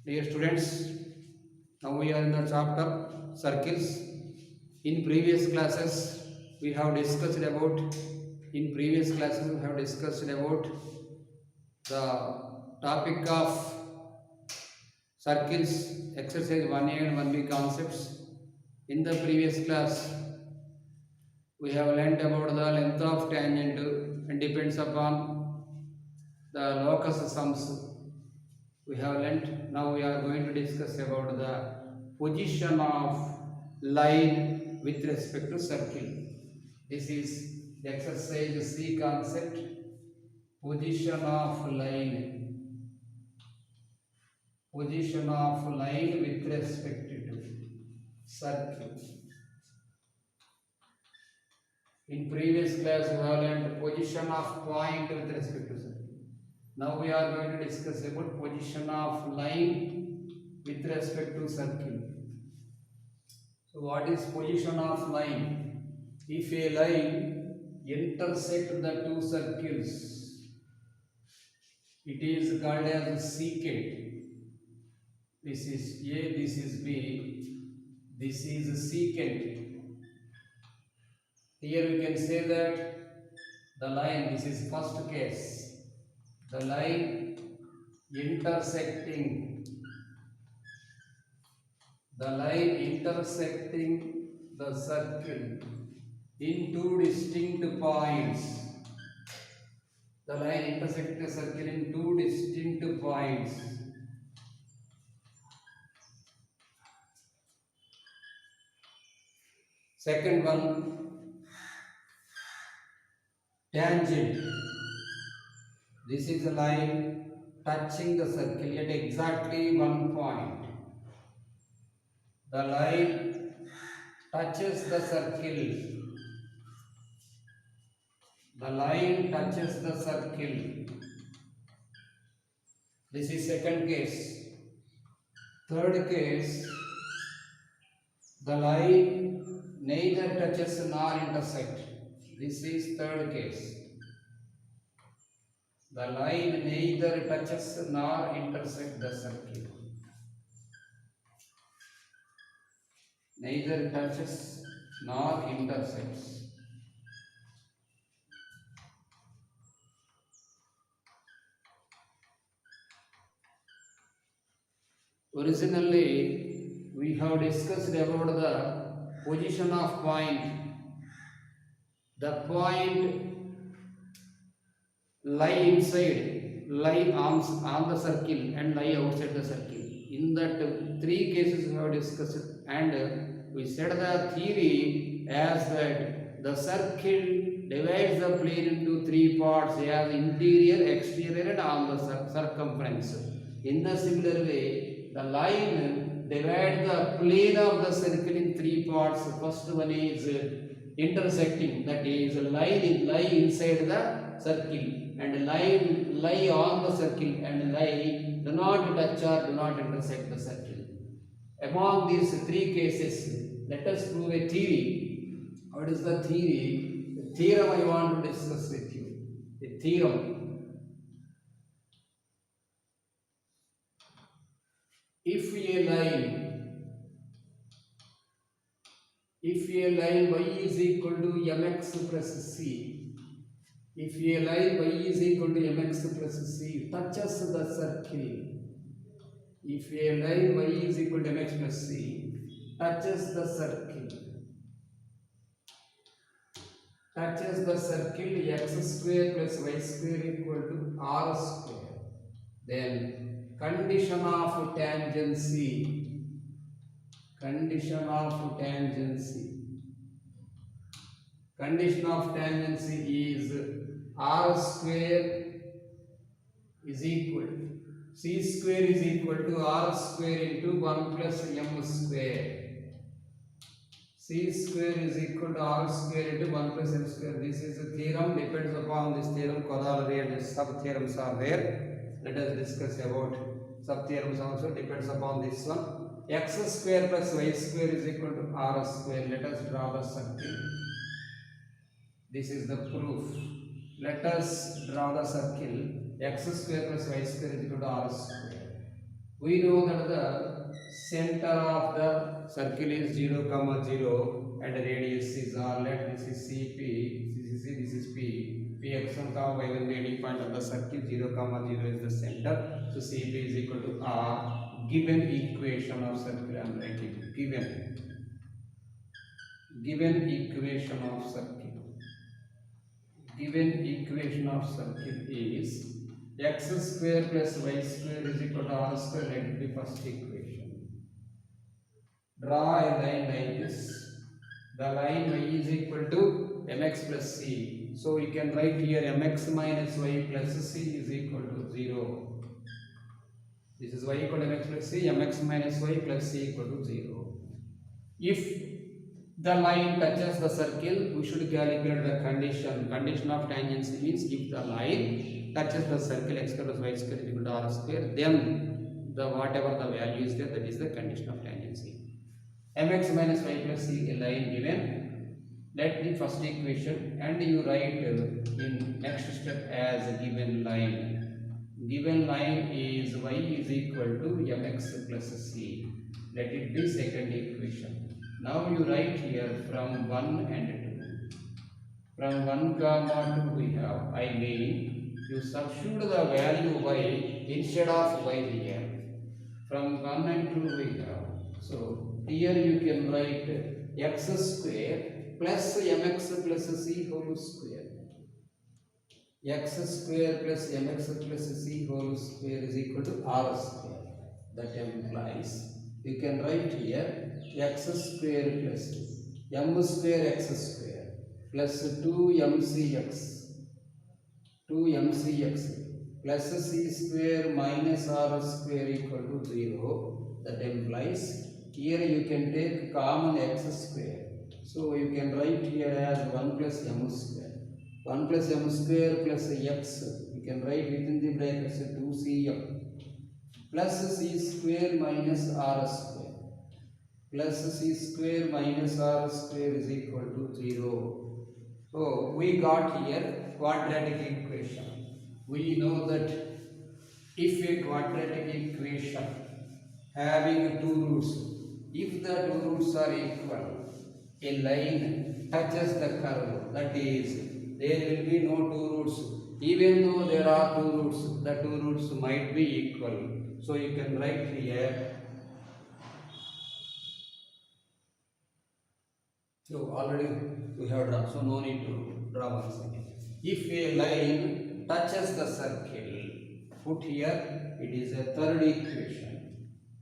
Dear students, now we are in the chapter circles. In previous classes we have discussed about the topic of circles, exercise 1A and 1B concepts. In the previous class we have learnt about the length of tangent and depends upon the locus sums. We have learnt. Now we are going to discuss about the position of line with respect to circle. This is the exercise C concept. Position of line with respect to circle. In previous class we have learned position of point with respect to circle. Now we are going to discuss about position of line with respect to circle. So what is position of line? If a line intersects the two circles, it is called as secant. This is A, this is B, this is secant. Here we can say that the line, this is first case, the line intersecting the circle in two distinct points. The line intersects the circle in two distinct points. Second one, tangent. This is a line touching the circle at exactly one point. The line touches the circle. The line touches the circle. This is second case. Third case, the line neither touches nor intersects. This is third case. The line neither touches nor intersects the circle. Neither touches nor intersects. Originally, we have discussed about the position of point. The point lie inside, lie on the circle and lie outside the circle. In that three cases we have discussed, and we said the theory as that the circle divides the plane into three parts as interior, exterior and on the circumference. In a similar way, the line divides the plane of the circle in three parts. First one is intersecting, that is lie inside the circle, and lie on the circle, and lie do not touch or do not intersect the circle. Among these three cases, let us prove a theory. What is the theory? The theorem I want to discuss with you. The theorem. If a line y is equal to mx plus c, if a line y is equal to mx plus c touches the circle, if a line y is equal to mx plus c touches the circle x square plus y square equal to r square, then condition of tangency is r square is equal, c square is equal to r square into 1 plus m square. C square is equal to r square into 1 plus m square. This is a theorem. Depends upon this theorem, corollary and sub theorems are there. Let us discuss about sub theorems also. Depends upon this one. X square plus y square is equal to r square. Let us draw the circle. This is the proof. Let us draw the circle. x square plus y square is equal to r square. We know that the center of the circle is 0, 0 and radius is r. Let this is CP, this is P. P(x1, y1) the ending point of the circle 0, 0 is the center. So CP is equal to r. Given equation of circle I am writing. Given equation of circle. Given equation of circle is x square plus y square is equal to r square. Let it be first equation. Draw a line like this. The line y is equal to mx plus c. So we can write here mx minus y plus c is equal to 0. This is y equal to mx plus c, mx minus y plus c equal to 0. If the line touches the circle, we should calculate the condition. Condition of tangency means if the line touches the circle x square plus y square is equal to r square, then the whatever the value is there, that is the condition of tangency. Mx minus y plus c, a line given. Let the first equation and you write in next step as a given line. Given line is y is equal to mx plus c. Let it be second equation. Now you write here from 1 and 2. From 1, 2 we have, I mean, you substitute the value y instead of y here. From 1 and 2 we have. So here you can write x square plus mx plus c whole square. X square plus mx plus c whole square is equal to r square. That implies you can write here x square plus m square x square plus 2mcx plus c square minus r square equal to 0. That implies here you can take common x square. So you can write here as 1 plus m square. 1 plus m square plus x. You can write within the brackets 2cm plus c square minus r square. Plus c square minus r square is equal to 0. So we got here quadratic equation. We know that if a quadratic equation having two roots, if the two roots are equal, a line touches the curve, that is, there will be no two roots. Even though there are two roots, the two roots might be equal. So you can write here. So already we have drawn, so no need to draw once again. If a line touches the circle, put here, it is a third equation.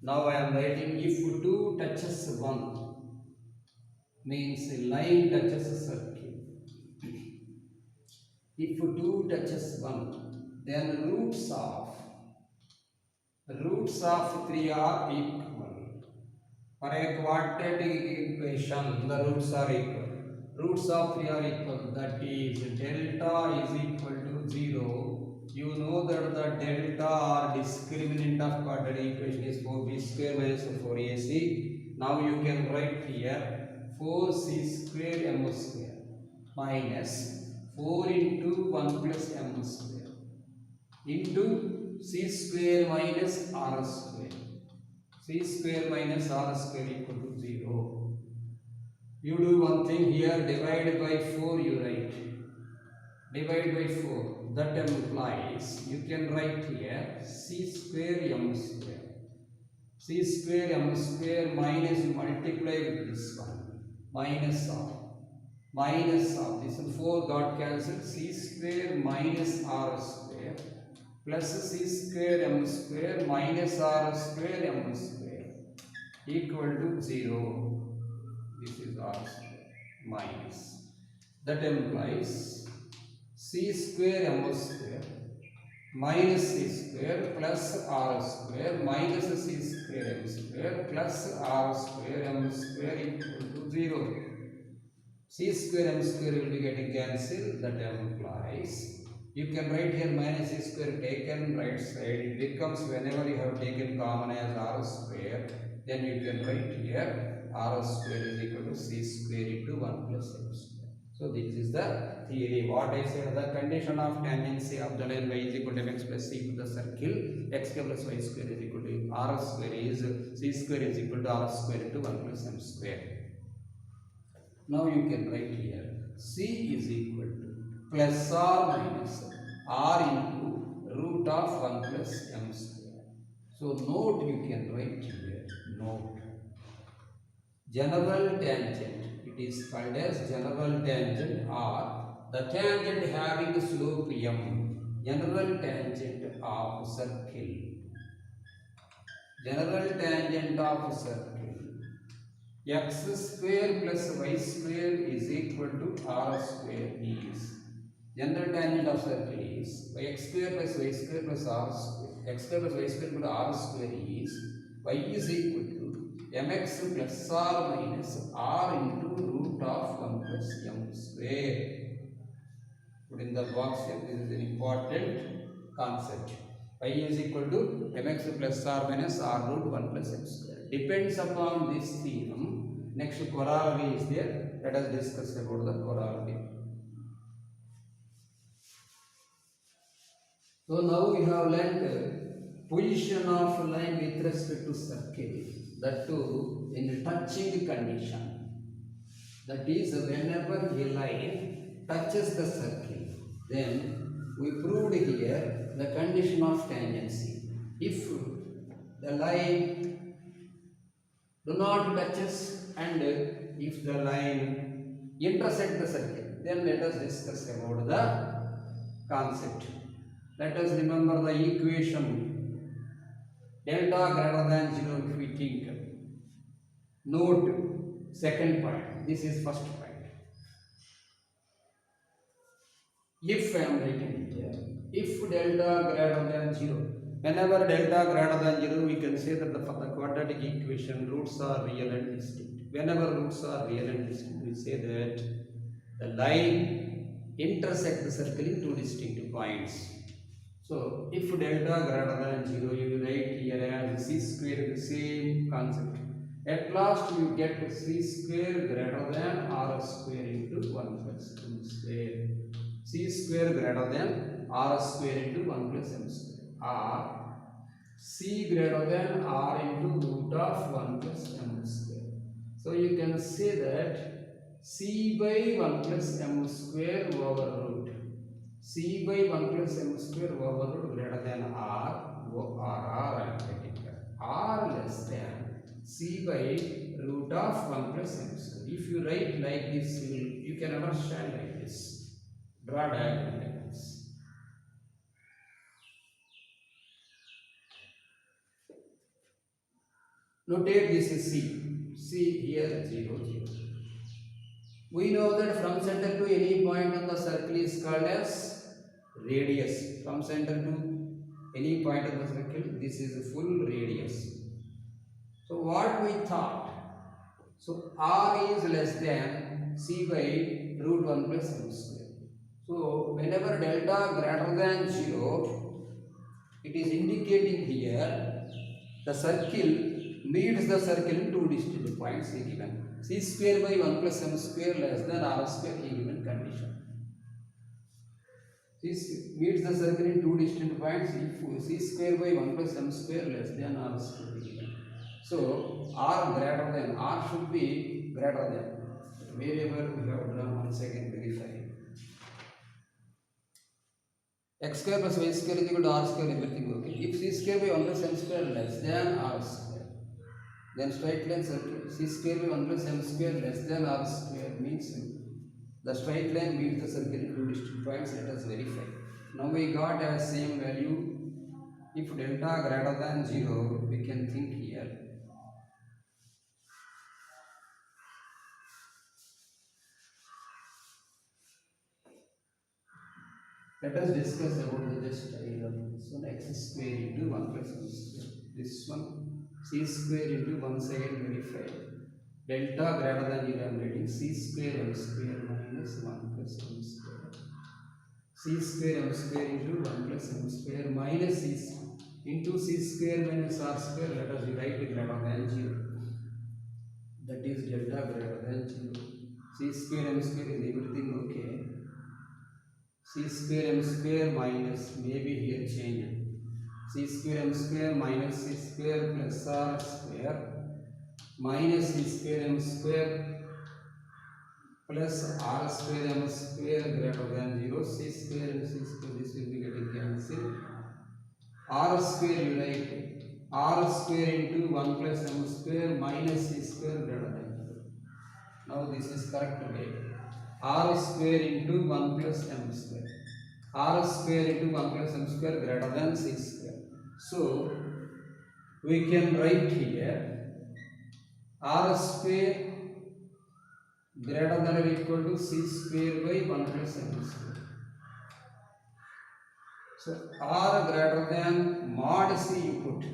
Now I am writing if 2 touches 1, means a line touches a circle. If 2 touches 1, then roots of 3 are equal. For a quadratic equation, the roots are equal. Roots of 3 are equal. That is, delta is equal to 0. You know that the delta or discriminant of quadratic equation is 4b square minus 4ac. Now you can write here 4c square m square minus 4 into 1 plus m square into c square minus r square. C square minus r square equal to 0. You do one thing here, divide by 4 you write. Divide by 4. That implies you can write here c square m square. C square m square minus you multiply with this one. Minus of this 4 got cancelled. C square minus r square plus c square m square minus r square m square equal to 0. This is r square minus. That implies c square m square minus c square plus r square minus c square m square plus r square m square equal to 0. C square m square will be getting cancelled. That implies you can write here minus c square taken right side. It becomes whenever you have taken common as r square, then you can write here r square is equal to c square into 1 plus m square. So this is the theory. What I said, the condition of tangency of the line y is equal to mx plus c to the circle x square plus y square is equal to r square is c square is equal to r square into 1 plus m square. Now you can write here c is equal to plus or minus r into root of 1 plus m square. So note, you can write here, note, general tangent, it is called as general tangent or the tangent having slope m, general tangent of circle, general tangent of circle, x square plus y square is equal to r square is, general tangent of circle is x square plus y square plus r square, x square plus y square equal to r square is y is equal to mx plus or minus r into root of 1 plus m square. Put in the box here, this is an important concept. Y is equal to mx plus r minus r root 1 plus m square. Depends upon this theorem. Next corollary is there. Let us discuss about the corollary. So now we have learned position of line with respect to circle, that too in touching condition. That is, whenever a line touches the circle, then we proved here the condition of tangency. If the line do not touches and if the line intersect the circle, then let us discuss about the concept. Let us remember the equation delta greater than 0 if we think. Note second point, this is first point. If I am writing here, if delta greater than 0, whenever delta greater than 0, we can say that for the quadratic equation roots are real and distinct. Whenever roots are real and distinct, we say that the line intersects the circle in two distinct points. So if delta greater than 0, you will write here as c square, the same concept. At last you get c square greater than r square into 1 plus m square. C square greater than r square into 1 plus m square, or c greater than r into root of 1 plus m square. So you can say that c by 1 plus m square over root, c by 1 plus m square over root greater than r, or r I am getting here, r less than c by root of 1 plus m square. If you write like this, you can understand like this. Draw diagonal lines. Notate this is C. C here 0, 0. We know that from center to any point on the circle is called as radius. From center to any point on the circle, this is a full radius. So what we thought? So R is less than C by root 1 plus m square. So whenever delta greater than 0, it is indicating here the circle meets the circle in two distinct points given. C square by 1 plus m square less than r square given condition. This meets the circle in two distinct points if c square by 1 plus m square less than r square given. So r greater than, r should be greater than. Wherever we have done, once again verify. X square plus y square is equal to r square, everything okay. If c square by 1 plus m square less than r square, then straight line circle c square by 1 plus m square less than r square means the straight line meets the circle in two distinct points. Let us verify. Now we got a same value. If delta greater than 0, we can think here. Let us discuss about the just idea of this one. X square into 1 plus m square. This one c square into 1 second verify. Delta greater than 0, I am writing c square m square minus 1 plus m square. C square m square into 1 plus m square minus c into c square minus r square. Let us write greater than 0. That is delta greater than 0. C square m square is everything okay. C square m square minus, maybe here change. C square m square minus C square plus R square minus C square m square plus R square m square greater than 0. C square and C square, this will be getting cancelled. R square you write R square into 1 plus m square minus C square greater than 0. Now this is correct way. R square into 1 plus m square. R square into 1 plus m square greater than C square. So we can write here R square greater than or equal to C square by 1 plus m square. So R greater than mod C you put.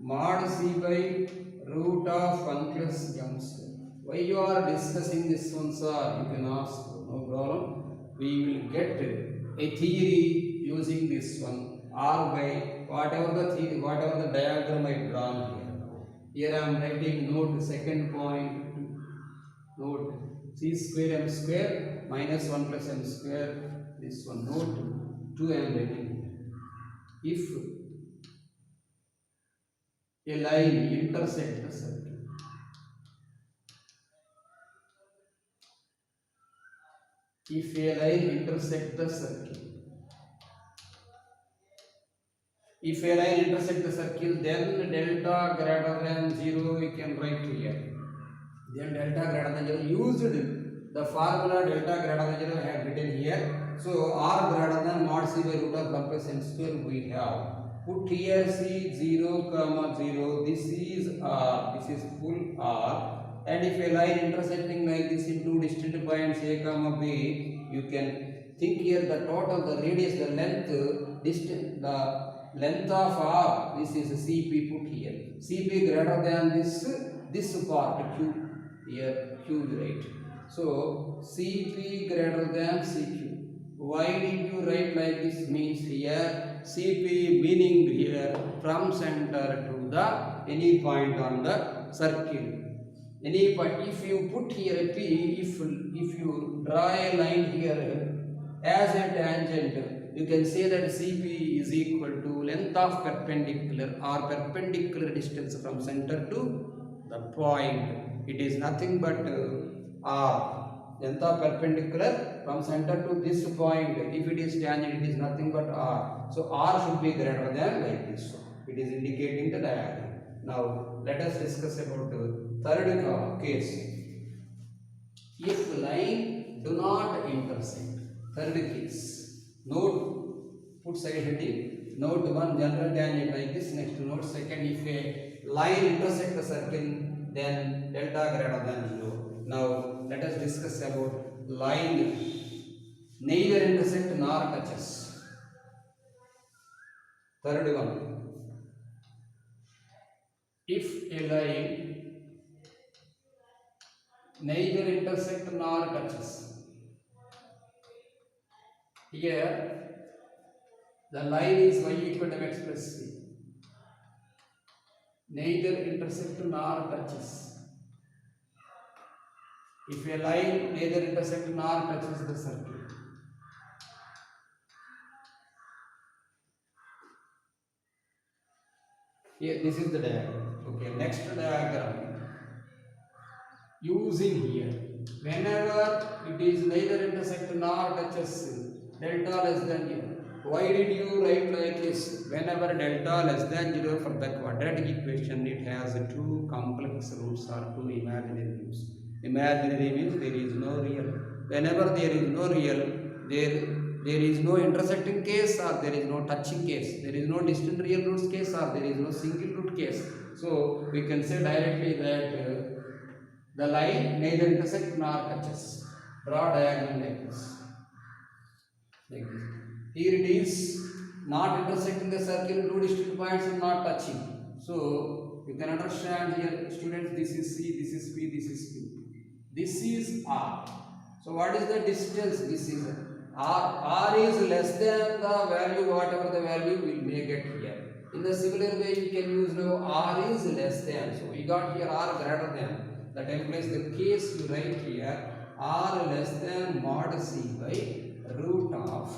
Mod C by root of 1 plus m square. Why you are discussing this one, sir? You can ask, no problem. We will get a theory using this one. R by whatever the theory, whatever the diagram I drawn here. Here I am writing note second point. Note C square m square minus 1 plus m square. This one note 2 I am writing. If a line intersects the circle, if a line intersects the circle, if a line intersects the circle, then delta greater than 0 we can write here. Then delta greater than 0, used the formula delta greater than 0 I have written here. So R greater than mod C by root of 1 plus m square we have. Put here C 0 comma 0, this is R, this is full R. And if a line intersecting like this in two distant points A comma B, you can think here the total, the radius, the length, distance, the length of R, this is CP put here. CP greater than this part Q, here Q right. So CP greater than CQ. Why did you write like this? Means here CP meaning here from center to the any point on the circle. Any point, if you put here a P, if you draw a line here as a tangent, you can say that CP is equal to length of perpendicular or perpendicular distance from center to the point. It is nothing but R. Length of perpendicular from center to this point. If it is tangent, it is nothing but R. So R should be greater than like this. It is indicating the diagram. Now let us discuss about the third case. If line do not intersect. Third case. Note, put side heading. Note 1 general tangent like this. Next to note second, if a line intersect the circle, then delta greater than 0. Now let us discuss about line neither intersect nor touches. Third one. If a line neither intersect nor touches, here the line is y equal to mx plus c. Neither intersect nor touches. If a line neither intersect nor touches the circle, here this is the diagram. Okay, next diagram. Using here, whenever it is neither intersect nor touches, delta less than 0. Why did you write like this? Whenever delta less than 0 for the quadratic equation, it has two complex roots or two imaginary roots. Imaginary means there is no real. Whenever there is no real, there is no intersecting case or there is no touching case. There is no distant real roots case or there is no single root case. So we can say directly that the line neither intersect nor touches. Draw diagram like this. Like this. Here it is not intersecting the circle, two distant points and not touching. So you can understand here, students, this is C, this is P, this is Q. This is R. So what is the distance? This is R. R is less than the value, whatever the value we may get here. In the similar way, we can use now R is less than. So we got here R greater than. That implies the case you write here r less than mod c by root of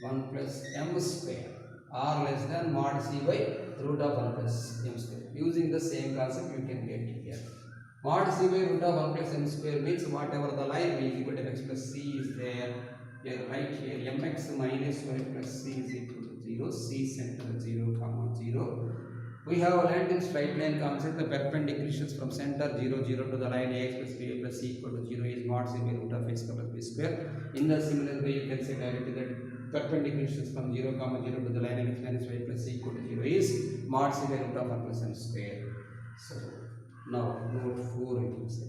1 plus m square. R less than mod c by root of 1 plus m square. Using the same concept you can get here. Mod c by root of 1 plus m square means whatever the line y is equal to mx plus c is there. Here right here mx minus y plus c is equal to 0. C center 0 comma 0. We have learned in straight line concept the perpendiculars from center 0 0 to the line ax plus b plus c equal to 0 is mod c by root of x plus b square. In the similar way you can say directly that perpendiculars from 0 comma 0 to the line x minus y plus c equal to 0 is mod c by root of 1 plus m square. So now note 4 you can say.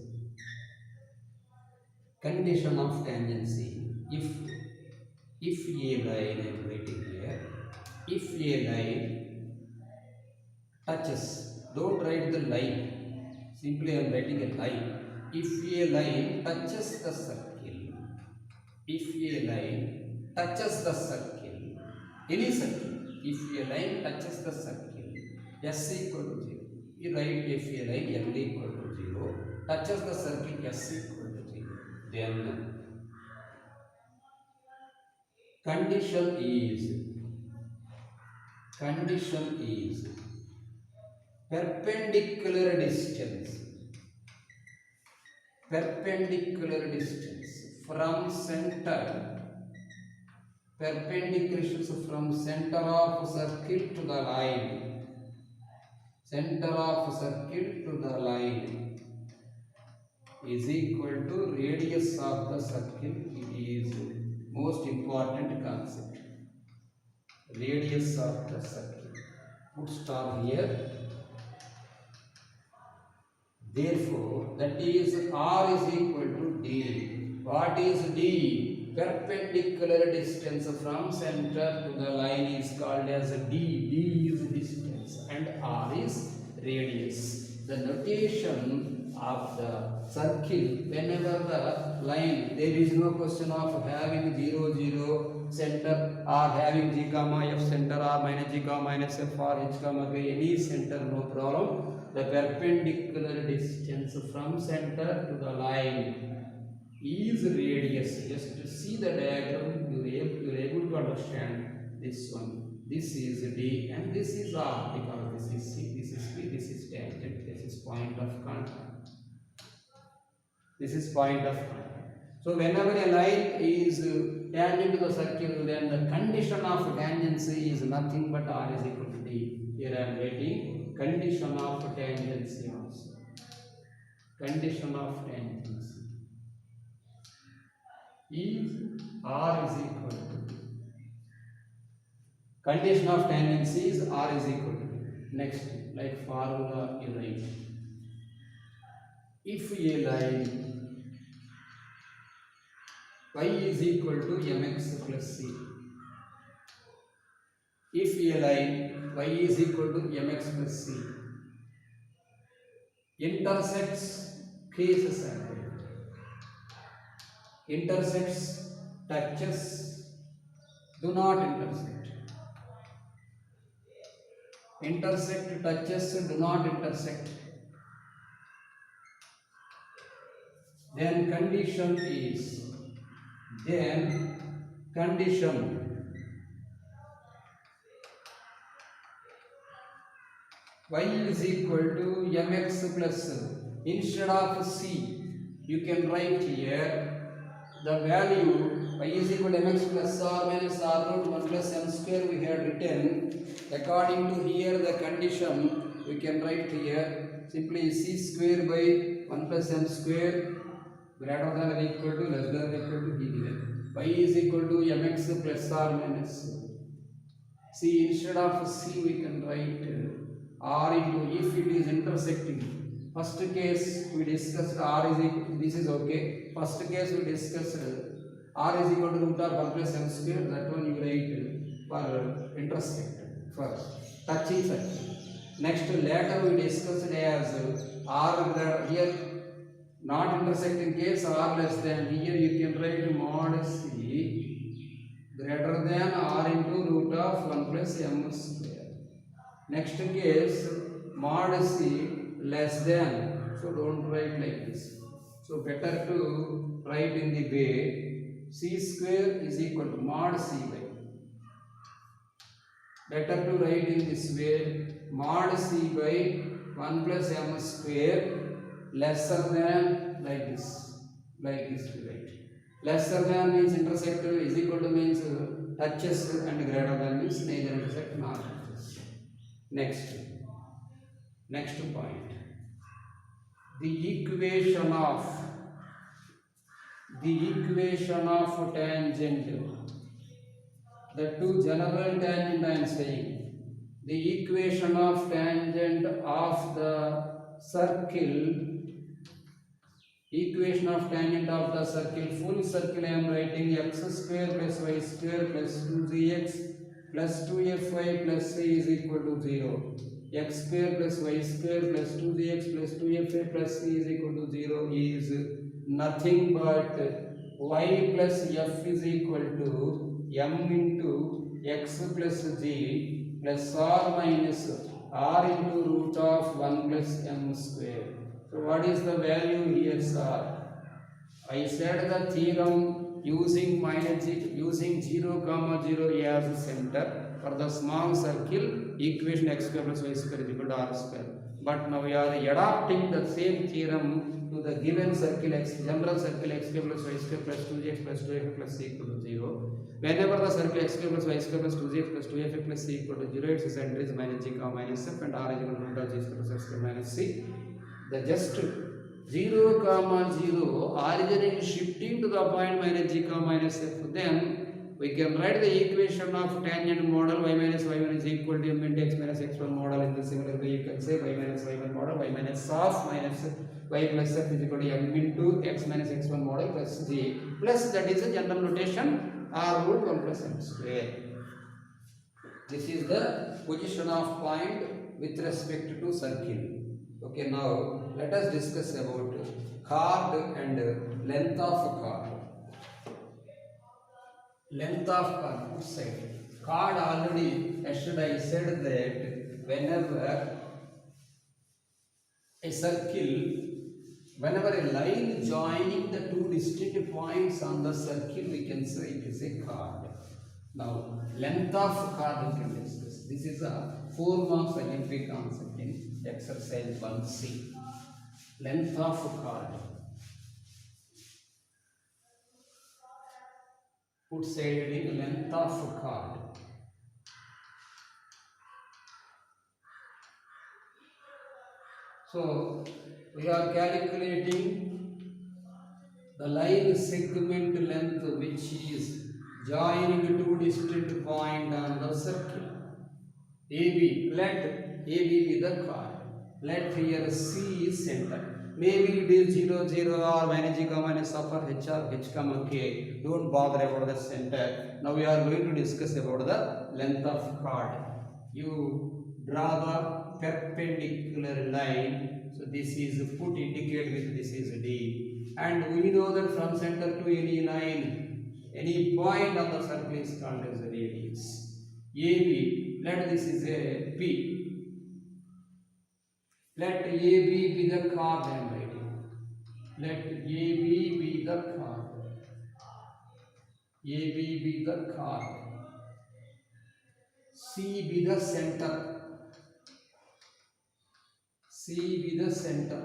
Condition of tangency. If a line, I am writing here, if a line touches, don't write the line, simply I am writing a line. If a line touches the circle, if a line touches the circle, any circle, if a line touches the circle, s equal to 0. You write if a line l equal to 0 touches the circle s equal to 0. Then condition is perpendicular distance from center, perpendiculars from center of circle to the line, center of circle to the line is equal to radius of the circle. It is most important concept, radius of the circle. Put star here. Therefore that is r is equal to d. What is d? Perpendicular distance from center to the line is called as d. D is distance and r is radius. The notation of the circle, whenever the line, there is no question of having 0 0 center or having g comma f center or minus g comma minus f or h comma k, any center, no problem. The perpendicular distance from center to the line is radius. Just to see the diagram, you are able to understand this one. This is d and this is r, because this is c, this is p, this is tangent, this is point of contact. This is point of contact. So whenever a line is tangent to the circle, then the condition of tangency is nothing but r is equal to d. Here I am writing condition of tangency also. Condition of tangency is r is equal to, condition of tangency is r is equal to. Next, like formula you write. If a line y is equal to mx plus c, if a line y is equal to mx plus c intersects, cases are there, intersects, touches, do not intersect, intersect, touches, do not intersect, then condition is, then condition y is equal to mx plus, instead of c you can write here the value y is equal to mx plus r minus r root 1 plus m square we had written. According to here the condition we can write here simply c square by 1 plus m square greater than or equal to less than or equal to b given. Y is equal to mx plus r minus c. Instead of c we can write r into, if it is intersecting. First case we discussed r is equal to, this is okay. First case we discussed r is equal to root of 1 plus m square, that one you write for intersected, for touching circle. Next later we discussed as r here not intersecting case, r less than, here you can write mod c greater than r into root of 1 plus m square. Next case mod c less than, so don't write like this, So better to write in the way c square is equal to mod c by. Better to write in this way mod c by 1 plus m square lesser than like this we write. Lesser than means intersect, is equal to means touches, and greater than means neither intersect nor touches. Next point. The equation of tangent, the two general tangent I am saying, the equation of tangent of the circle, full circle I am writing x square plus y square plus 2gx plus 2fy plus c is equal to 0. X square plus y square plus 2gx plus 2fy plus c is equal to 0 is nothing but y plus f is equal to m into x plus g plus or minus r into root of 1 plus m square. So what is the value here, sir? I said the theorem using 0, 0 as center for the small circle, equation x square plus y square is equal to r square. But now we are adopting the same theorem to the given circle, general circle x square plus y square plus 2gx plus 2f plus c equal to 0. Whenever the circle x square plus y square plus 2gx plus 2f plus c equal to 0, its center is minus g comma minus f and r is equal to root of g square plus f square minus c. The just 0, 0 origin is shifting to the point minus g comma minus f. Then we can write the equation of tangent model y minus y1 is equal to m into x minus x1 model. In the similar way you can say y minus y1 model, y minus of minus y plus f is equal to m into x minus x1 model plus g, plus that is a general notation r root 1 plus m square. This is the position of point with respect to circle. Okay, now let us discuss about chord and length of chord. Length of chord, which side? Chord already yesterday I said that whenever a line joining the two distinct points on the circle, we can say it is a chord. Now, length of chord we can discuss. This is a 4 marks scientific concept in exercise 1C. Length of chord. Put side heading length of chord. So, we are calculating the line segment length which is joining two distinct points on the circle. AB, let AB be the chord. Let here C is center. Maybe it is 0, 0 or minus g comma minus of or h or h comma k. Don't bother about the center. Now we are going to discuss about the length of chord. You draw the perpendicular line. So this is put indicate with this is D. And we know that from center to any line, any point on the circle is called as the radius. AB, let this is a P. Let AB be the chord I am writing. Let AB be the chord. AB be the chord. C be the center. C be the center.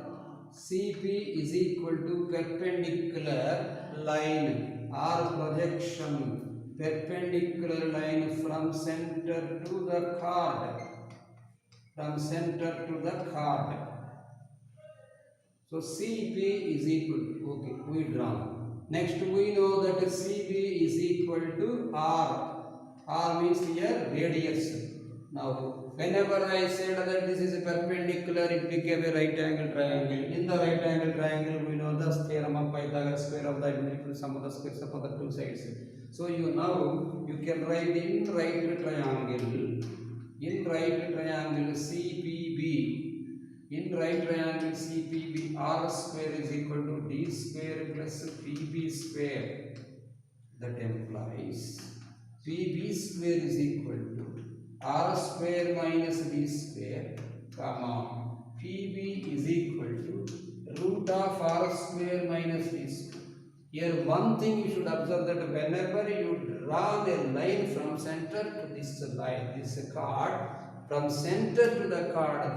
CP is equal to perpendicular line or projection. Perpendicular line from center to the chord. From center to the chord. So CP is equal to, okay, we draw. Next we know that CB is equal to R. R means here radius. Now whenever I said that this is a perpendicular, it became a right angle triangle. In the right angle triangle we know the theorem of Pythagoras, square of the identical sum of the squares of the two sides. So you can write in right triangle. In right triangle CPB, in right triangle CPB, R square is equal to D square plus PB square. That implies PB square is equal to R square minus D square, comma PB is equal to root of r square minus d square. Here one thing you should observe, that whenever you draw a line from center to this line, this chord, from center to the chord,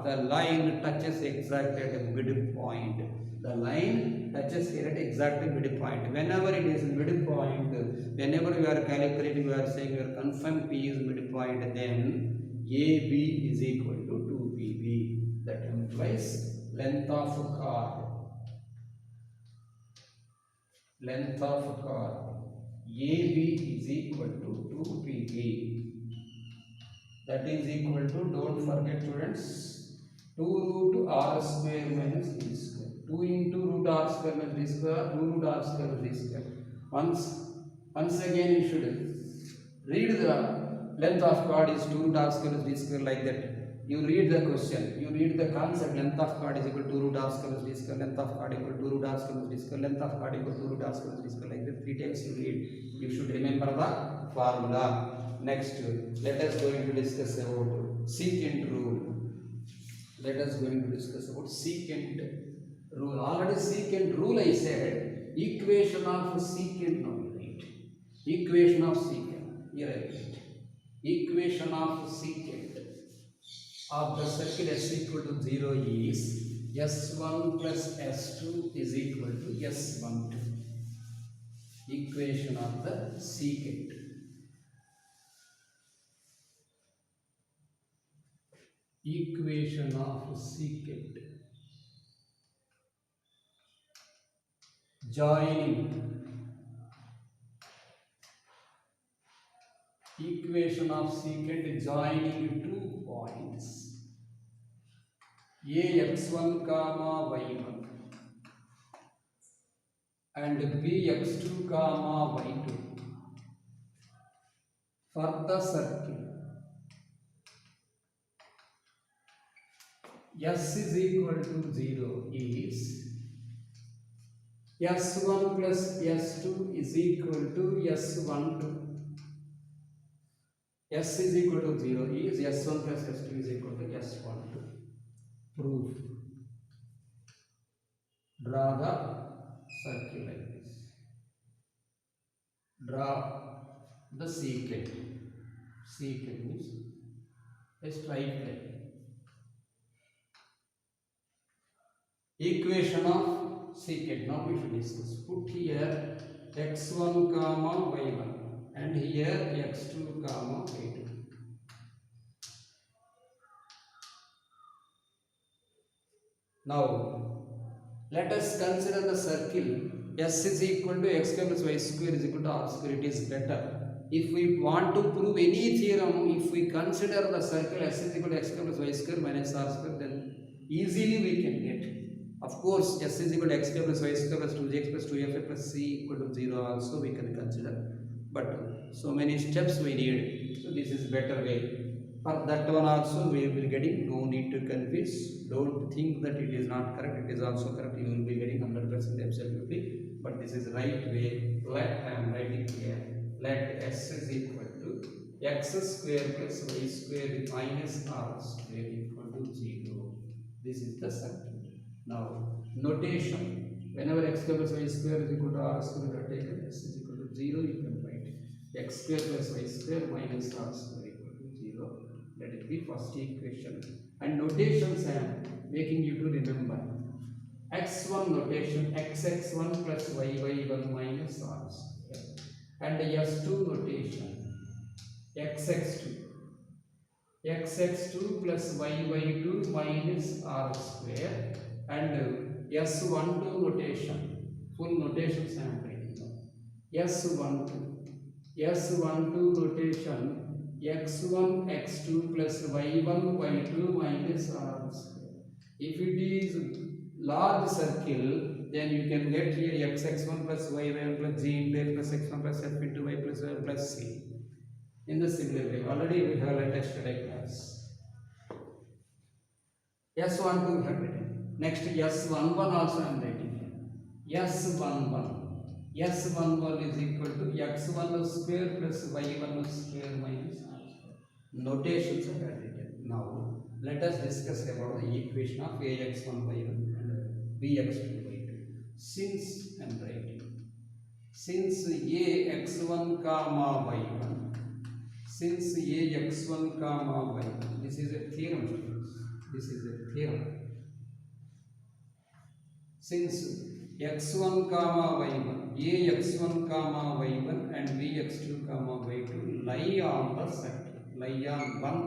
the line touches exactly at a midpoint. The line touches here at exactly midpoint. Whenever it is midpoint, whenever you are calculating, you are saying your confirmed P is midpoint, then AB is equal to 2PB. That implies length of chord. Length of chord AB is equal to 2PB. That is equal to, don't forget students, 2 root r square minus d square. 2 into root r square minus d square, 2 root r square minus d square. Once again you should read the length of chord is 2 root r square minus d square like that. You read the question, you read the concept, length of chord is equal to 2 root r square minus d square, length of chord equal to 2 root r square minus d square, length of chord equal to 2 root r square minus d square, like that. 3 times you read. You should remember the formula. Next, let us going to discuss about secant rule. Let us going to discuss about secant rule. Already secant rule I said, equation of secant, now you write. Equation of secant, here I write. Equation of secant of the circle s equal to 0 is s1 plus s2 is equal to s12. Equation of the secant. Equation of secant. Joining. Equation of secant joining two points ax1 comma y1 and bx2 comma y2 for the circle s is equal to 0 is s1 plus s2 is equal to s12. S is equal to 0 is s1 plus s2 is equal to s12. Proof. Draw the circle like this. Draw the secant. Secant means a straight line. Equation of secant. Now we should discuss. Put here x1 comma y1 and here x2 comma y2. Now let us consider the circle s is equal to x square plus y square is equal to r square. It is better. If we want to prove any theorem, if we consider the circle s is equal to x square plus y square minus r square, then easily we can get. Of course, s is equal to x square plus y square plus 2gx plus 2f plus c equal to 0 also we can consider. But so many steps we need. So this is better way. For that one also we will be getting, no need to confuse. Don't think that it is not correct. It is also correct. You will be getting 100% absolutely. But this is right way. Let I am writing here. Let s is equal to x square plus y square minus r square equal to 0. This is the circle. Now notation. Whenever x square plus y square is equal to r square, we are taken s is equal to 0. You can write x square plus y square minus r square equal to 0. Let it be first equation. And notations I am making you to remember. X1 notation xx1 plus yy1 minus r square, and s2 notation xx2 plus yy2 minus r square, and s12 notation, full notations I am writing down. S12 notation x1 x2 plus y1 y2 minus r square. If it is large circle, then you can get here x1 plus y1 plus g into x plus x1 plus f into y plus y plus c. In the similar way, already we have learned yesterday class. S12 we have written. Next S11 also I am writing here. S11 is equal to x1 square plus y1 square minus r square. Notations are written. Now let us discuss about the equation of ax1 y1 and bx2 by 2. Since I am writing, since a x1 comma y1, since a x1 comma y1, this is a theorem, students. This is a theorem. Since x1 comma y1, a x1 comma y1 and b x2 comma y2 lie on the circle, lie on one,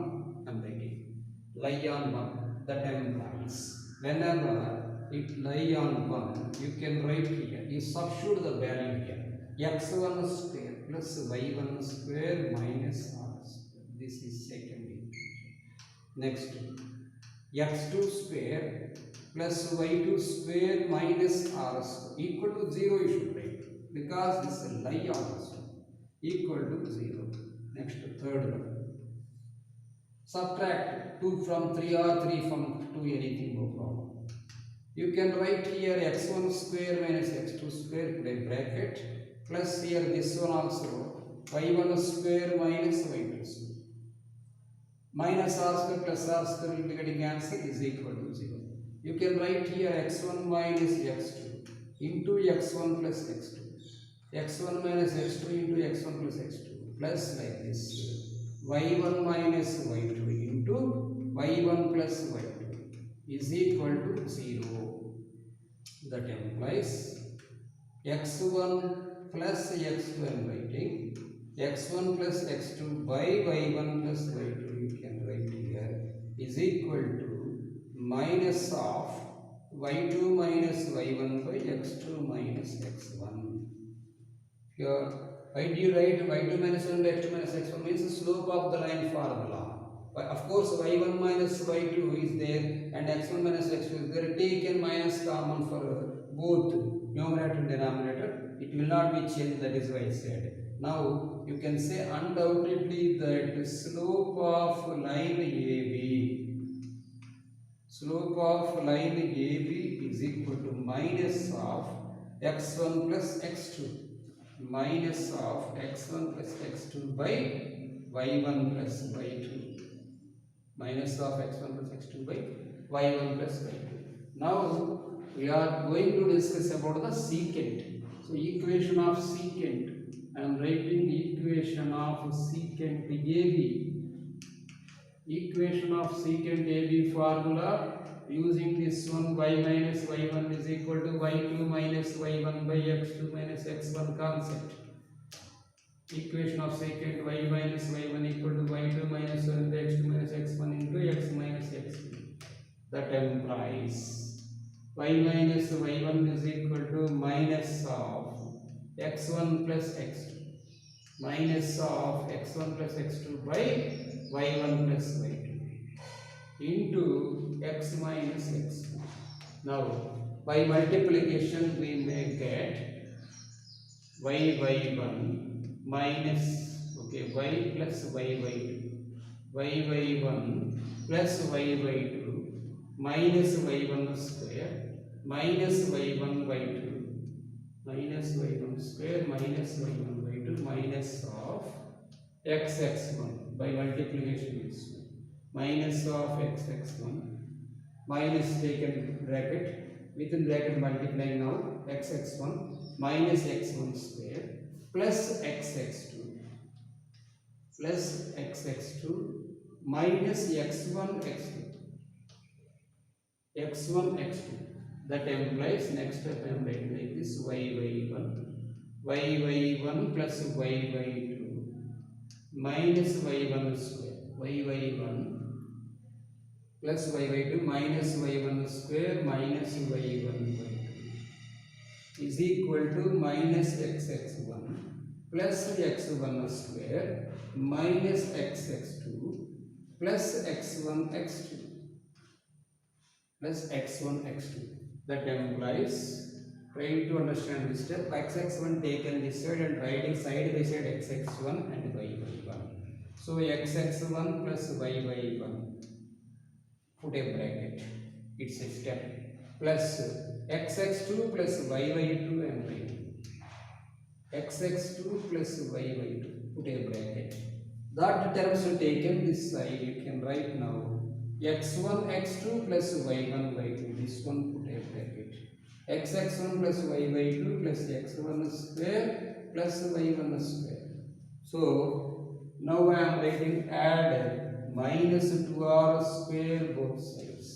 I am writing, lie on one, that implies whenever it lie on one, you can write here, you substitute the value here, x1 square plus y1 square minus r square. This is second equation. Next, x2 square plus y2 square minus r square equal to 0 you should write, because this is lie on this one, equal to 0. Next, third one, subtract 2 from 3 or 3 from 2, anything, no problem. You can write here x1 square minus x2 square, put a bracket, plus here this one also, y1 square minus y2 square, minus r square plus r square will be getting answer is equal to 0. You can write here x1 minus x2 into x1 plus x2, x1 minus x2 into x1 plus x2, plus like this, y1 minus y2 into y1 plus y2 is equal to 0. That implies x1 plus x2, I am writing, x1 plus x2 by y1 plus y2, you can write here, is equal to minus of y2 minus y1 by x2 minus x1. Here, why do you write y2 minus 1 by x2 minus x1 means the slope of the line formula. But of course, y1 minus y2 is there and x1 minus x2 is there. Taken minus common for both numerator and denominator. It will not be changed, that is why I said. Now, you can say undoubtedly that slope of line AB, slope of line AB is equal to minus of x1 plus x2, minus of x1 plus x2 by y1 plus y2, minus of x1 plus x2 by y1 plus y2. Now we are going to discuss about the secant. So equation of secant, I am writing equation of secant AB. Equation of secant AB formula using this one, y minus y1 is equal to y2 minus y1 by x2 minus x1 concept. Equation of secant y minus y1 equal to y2 minus y by x2 minus x1 into x minus x2. That implies y minus y1 is equal to minus of x1 plus x2, minus of x1 plus x2 by y1 plus y2 into x minus x2. Now, by multiplication we may get y by 1 minus, okay, y plus y by 2, y by 1 plus y by 2 minus y1 square minus y1 by 2 minus y1 square minus y1 by 2 minus of x1 by multiplication is minus of x1 minus taken bracket, within bracket multiplying now x1 minus x1 square plus x2 minus x1 x2. That implies next step I am writing like this, y by 1 plus y by 2 minus y1 square, y by 1 plus y by 2 minus y1 square minus y1 by 2 is equal to minus x1 plus x1 square minus x2 plus x1 x2 plus x1 x2. That implies, trying to understand this step, x1 taken this side and writing side by side x1 and y by 1. So x1 plus y by 1, put a bracket, it's a step, plus x2 plus y by 2 and writing x2 plus y by 2, put a bracket. That terms taken this side, you can write now x1 x2 plus y1 y2. This one put a bracket. Xx1 plus y2 plus x1 square plus y1 square. So now I am writing add minus 2r square both sides.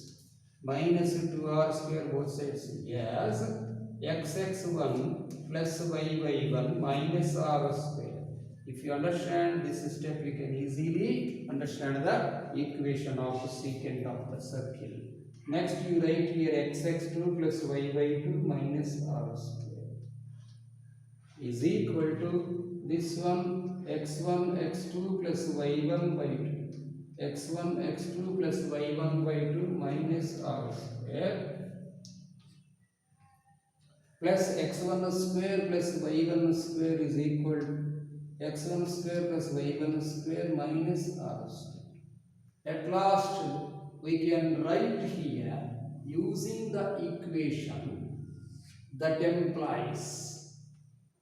Minus 2r square both sides. Yes. Xx1 plus y1 minus r square. If you understand this step, you can easily understand the equation of secant of the circle. Next, you write here xx2 plus y2 minus r square is equal to this one x1 x2 plus y1 by 2. x1 x2 plus y1 by 2 minus r square plus x1 square plus y1 square is equal to x1 square plus y1 square minus r square. At last, we can write here using the equation that implies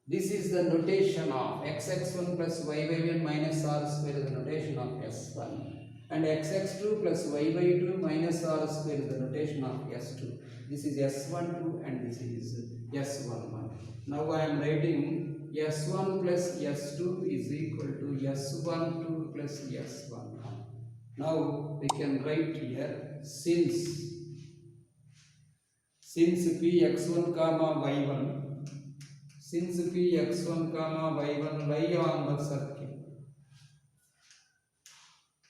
this is the notation of xx1 plus y1 minus r square is the notation of s1 and xx2 plus y2 minus r square is the notation of s2. This is s12 and this is s11. Now I am writing s1 plus s2 is equal to s12 plus s11. Now we can write here since p x1 comma y1, since p x1 comma y1 lie on the circle,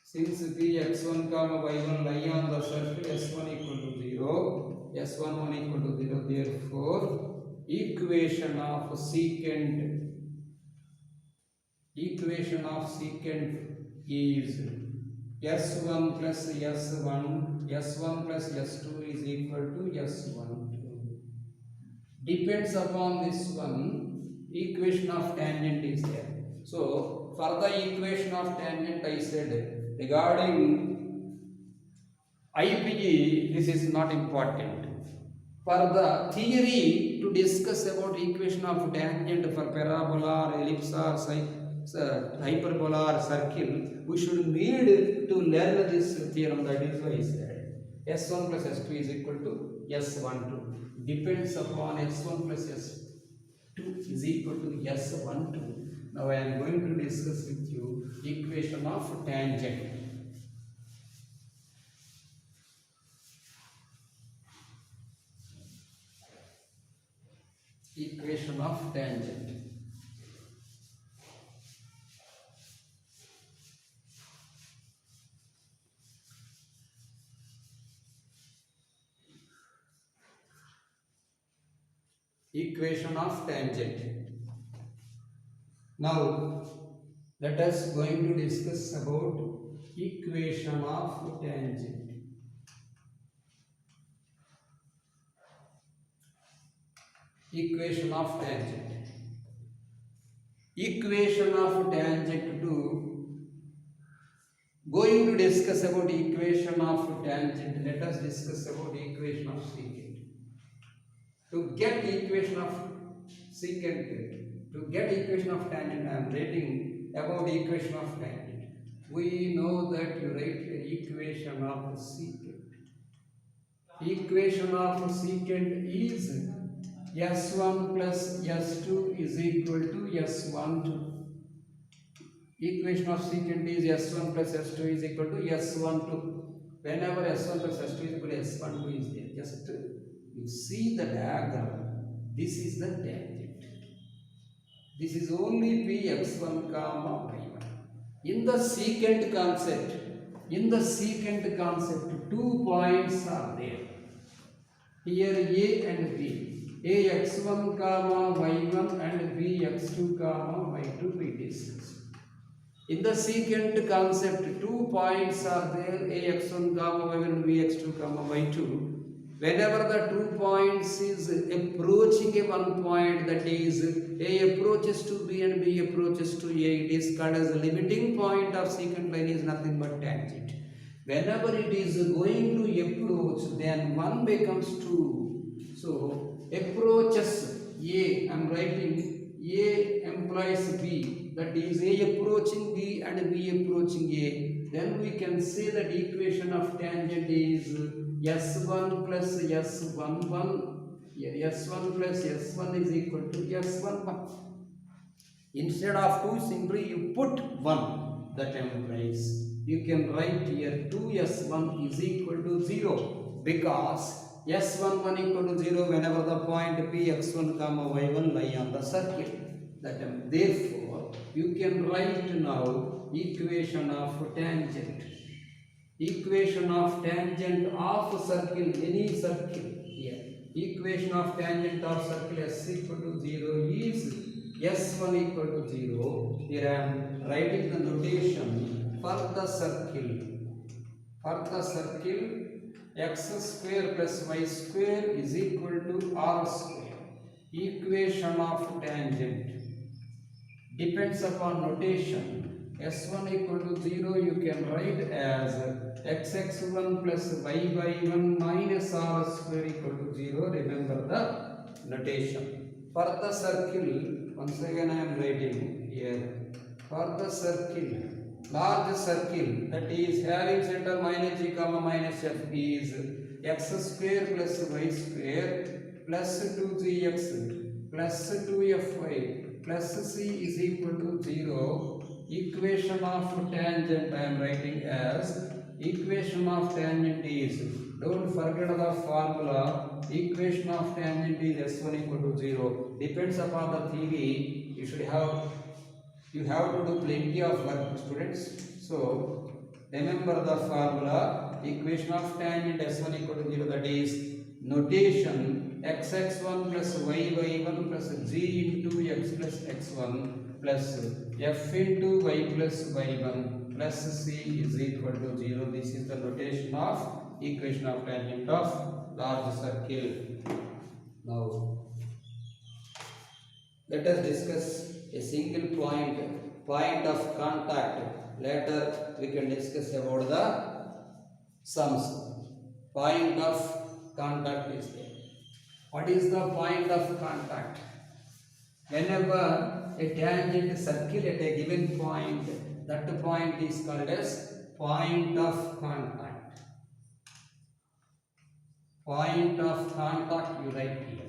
since p x1 comma y1 lie on the circle, s1 equal to 0, s11 equal to 0, therefore equation of secant is s1 plus s1, s1 plus s2 is equal to s12. Depends upon this one, equation of tangent is there. So for the equation of tangent, I said regarding IITJEE, this is not important. For the theory to discuss about equation of tangent for parabola or ellipse or hyperbola or circle, we should need to learn this theorem. That is why I said s1 plus s2 is equal to s12. Depends upon s1 plus s2 is equal to s12. Now I am going to discuss with you equation of tangent. Equation of tangent. Equation of tangent. Now let us going to discuss about equation of tangent. Equation of tangent. Equation of tangent to going to discuss about equation of tangent. Let us discuss about equation of secant. To get equation of secant, to get equation of tangent, I am writing about equation of tangent. We know that you write equation of secant. Equation of secant is s1 plus s2 is equal to s12. Equation of secant is s1 plus s2 is equal to s12. Whenever s1 plus s2 is equal to s12 is there, just you see the diagram. This is the tangent. This is only p x1 comma y1. In the secant concept, 2 points are there. Here a and b. A x1 comma y1 and b x2 comma y2 we discussed. In the secant concept, 2 points are there, a x1 comma y1 and b x2 comma y2. Whenever the 2 points is approaching a one point, that is a approaches to b and b approaches to a, it is called as the limiting point of secant line is nothing but tangent. Whenever it is going to approach, then 1 becomes 2. So approaches a, I am writing a implies b, that is a approaching b and b approaching a. then we can say that equation of tangent is S1 plus S11. Here S1 plus S1 is equal to S11. Instead of 2, simply you put 1. That implies you can write here 2S1 is equal to 0, because S11 equal to 0 whenever the point P x1 comma y1 lie on the circle. Therefore, you can write now equation of tangent. Equation of tangent of circle, any circle here. Equation of tangent of circle S equal to 0 is S1 equal to 0. Here I am writing the notation for the circle. For the circle, x square plus y square is equal to r square. Equation of tangent depends upon notation. S1 equal to 0 you can write as xx1 plus yy1 minus r square equal to 0. Remember the notation. For the circle, once again I am writing here. For the circle, large circle that is having center minus g comma minus f is x square plus y square plus 2gx plus 2fy plus c is equal to 0. Equation of tangent I am writing as equation of tangent is, don't forget the formula, equation of tangent is s1 equal to 0. Depends upon the theory, you have to do plenty of work, students. So remember the formula, equation of tangent s1 equal to 0, that is notation xx1 plus yy1 plus g into x plus x1 plus f into y plus y1 plus c is equal to 0. This is the notation of equation of tangent of large circle. Now let us discuss a single point of contact. Later we can discuss about the sums. Point of contact is there. What is the point of contact? Whenever a tangent circle at a given point, that point is called as point of contact. Point of contact you write here.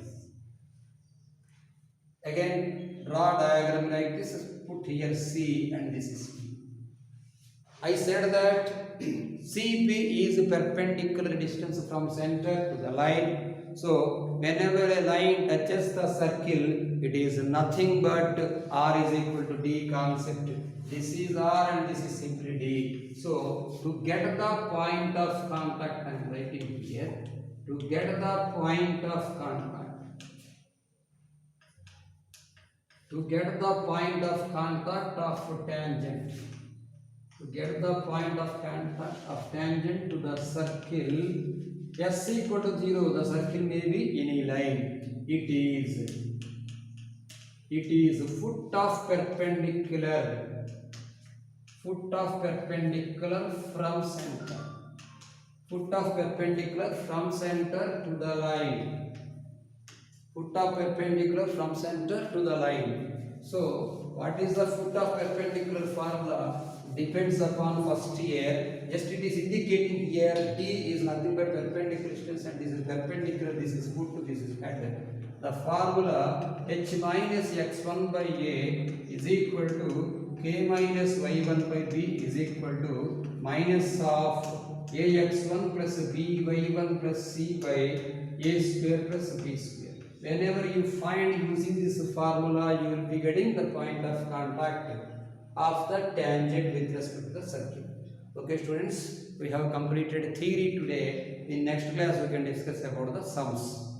Again, draw diagram like this. Put here C and this is P. I said that CP is perpendicular distance from center to the line. So whenever a line touches the circle, it is nothing but R is equal to D concept. This is R and this is simply D. So to get the point of contact, I am writing here. To get the point of contact. To get the point of contact of tangent. To get the point of contact of tangent to the circle S equal to 0, the circle may be any line. It is foot of perpendicular from center. Foot of perpendicular from center to the line. Foot of perpendicular from center to the line. So what is the foot of perpendicular formula? Depends upon first here. Just it is indicating here T is nothing but perpendicular distance and this is perpendicular, this is foot, this is head. The formula h minus x1 by a is equal to k minus y1 by b is equal to minus of ax1 plus by1 plus c by a square plus b square. Whenever you find using this formula, you will be getting the point of contact of the tangent with respect to the circle. Okay students, we have completed theory today. In next class we can discuss about the sums.